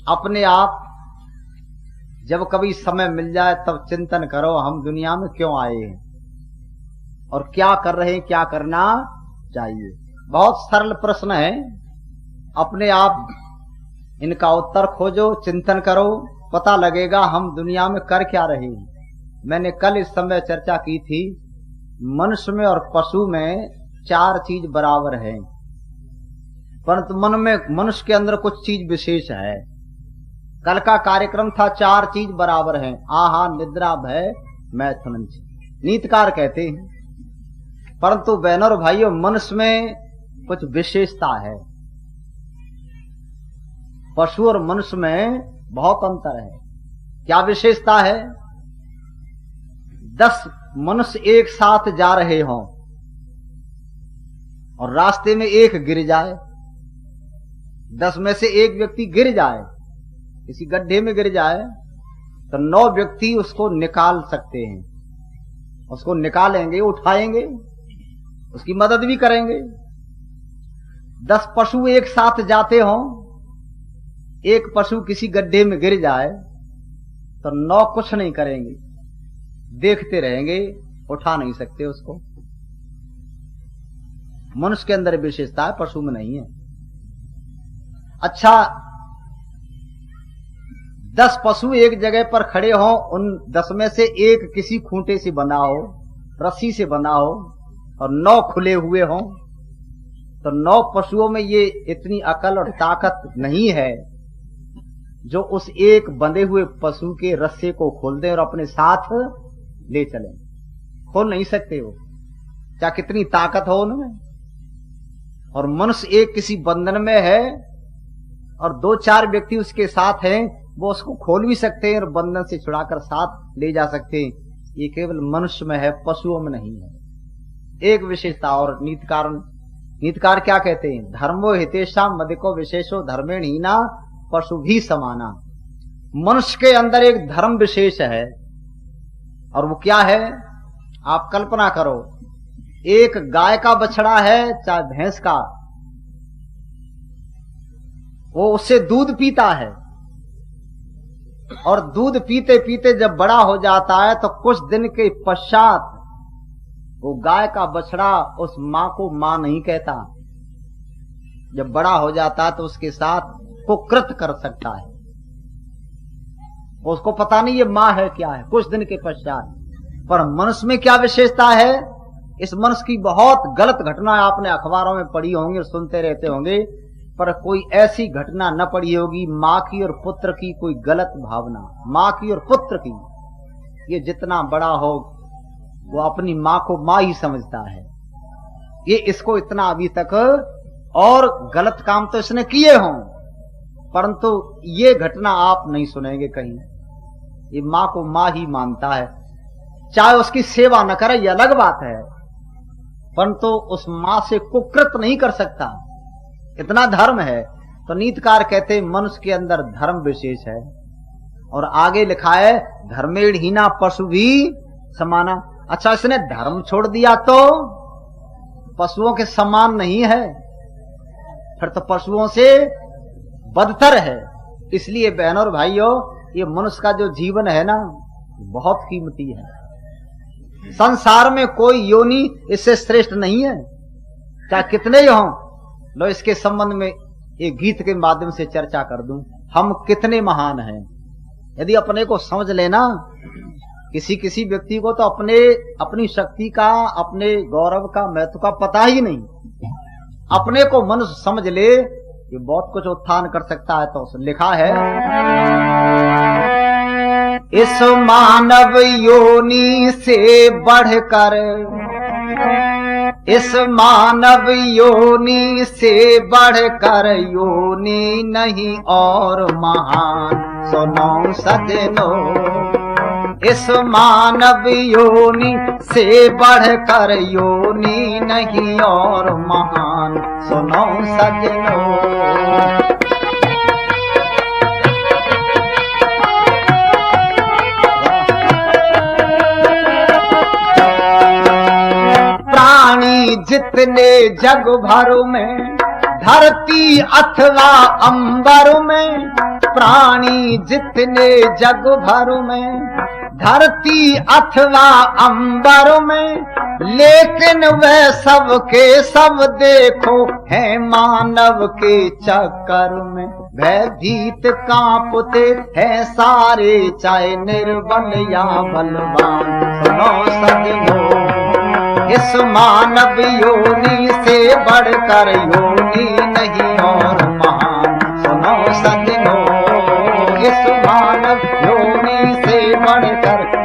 अपने आप जब कभी समय मिल जाए तब चिंतन करो हम दुनिया में क्यों आए हैं और क्या कर रहे हैं, क्या करना चाहिए। बहुत सरल प्रश्न है, अपने आप इनका उत्तर खोजो, चिंतन करो, पता लगेगा हम दुनिया में कर क्या रहे हैं। मैंने कल इस समय चर्चा की थी, मनुष्य में और पशु में 4 चीज बराबर है, परंतु मनुष्य के अंदर कुछ चीज विशेष है। कल का कार्यक्रम था 4 चीज बराबर हैं, आहार, निद्रा, भय, मैथुन, नीतकार कहते हैं। परंतु बहनों और भाइयों, मनुष्य में कुछ विशेषता है, पशु और मनुष्य में बहुत अंतर है। क्या विशेषता है? 10 मनुष्य एक साथ जा रहे हों और रास्ते में एक गिर जाए, 10 में से एक व्यक्ति गिर जाए, किसी गड्ढे में गिर जाए, तो 9 व्यक्ति उसको निकाल सकते हैं, उसको निकालेंगे, उठाएंगे, उसकी मदद भी करेंगे। 10 पशु एक साथ जाते हों, एक पशु किसी गड्ढे में गिर जाए तो 9 कुछ नहीं करेंगे, देखते रहेंगे, उठा नहीं सकते उसको। मनुष्य के अंदर विशेषता है, पशु में नहीं है। अच्छा, 10 पशु एक जगह पर खड़े हों, उन 10 में से एक किसी खूंटे से बंधा हो, रस्सी से बंधा हो, और 9 खुले हुए हों, तो 9 पशुओं में ये इतनी अकल और ताकत नहीं है जो उस एक बंधे हुए पशु के रस्से को खोल दें और अपने साथ ले चलें। खोल नहीं सकते वो, चाहे कितनी ताकत हो उनमें। और मनुष्य एक किसी बंधन में है और 2-4 व्यक्ति उसके साथ हैं, वो उसको खोल भी सकते हैं और बंधन से छुड़ाकर साथ ले जा सकते हैं। ये केवल मनुष्य में है, पशुओं में नहीं है। एक विशेषता और नीतकार क्या कहते हैं? धर्मो हितेषाम मदिको विशेषो धर्मेण हीना पशु भी समाना। मनुष्य के अंदर एक धर्म विशेष है, और वो क्या है? आप कल्पना करो, एक गाय का बछड़ा है चाहे भैंस का, वो उससे दूध पीता है, और दूध पीते पीते जब बड़ा हो जाता है तो कुछ दिन के पश्चात वो गाय का बछड़ा उस मां को मां नहीं कहता। जब बड़ा हो जाता है तो उसके साथ कुकृत कर सकता है, उसको पता नहीं ये मां है क्या है, कुछ दिन के पश्चात। पर मनुष्य में क्या विशेषता है? इस मनुष्य की बहुत गलत घटना आपने अखबारों में पढ़ी होंगी और सुनते रहते होंगे, पर कोई ऐसी घटना न पढ़ी होगी मां की और पुत्र की कोई गलत भावना, मां की और पुत्र की। ये जितना बड़ा हो वो अपनी मां को मां ही समझता है। ये इसको इतना अभी तक, और गलत काम तो इसने किए हों, परंतु ये घटना आप नहीं सुनेंगे कहीं। ये मां को मां ही मानता है, चाहे उसकी सेवा न करे ये अलग बात है, परंतु उस मां से कुकृत नहीं कर सकता, इतना धर्म है। तो नीतकार कहते मनुष्य के अंदर धर्म विशेष है। और आगे लिखा है धर्मेण हीना पशु भी समाना। अच्छा, इसने धर्म छोड़ दिया तो पशुओं के समान नहीं है, फिर तो पशुओं से बदतर है। इसलिए बहनों और भाइयों, ये मनुष्य का जो जीवन है ना, बहुत कीमती है। संसार में कोई योनि इससे श्रेष्ठ नहीं है, चाहे कितने ही हों। लो, इसके संबंध में एक गीत के माध्यम से चर्चा कर दूं, हम कितने महान हैं। यदि अपने को समझ लेना, किसी व्यक्ति को तो अपनी शक्ति का, अपने गौरव का, महत्व का पता ही नहीं। अपने को मनुष्य समझ ले, ये बहुत कुछ उत्थान कर सकता है। तो लिखा है, इस मानव योनि से बढ़कर, इस मानव योनि से बढ़कर योनि नहीं और महान, सुनो सजनो। इस मानव योनि से बढ़कर योनि नहीं और महान, सुनो सजनो। प्राणी जितने जग भर में धरती अथवा अंबर में, प्राणी जितने जग भर में, धरती अथवा अंबर में, लेकिन वह सब के सब देखो है मानव के चक्कर में। भयभीत कांपते हैं सारे, चाहे निर्बल या बलवान। सुनो सजनो, इस मानव योनि से बढ़कर योनि नहीं और महान। सुनो सजनो, इस मानव योनि से बढ़कर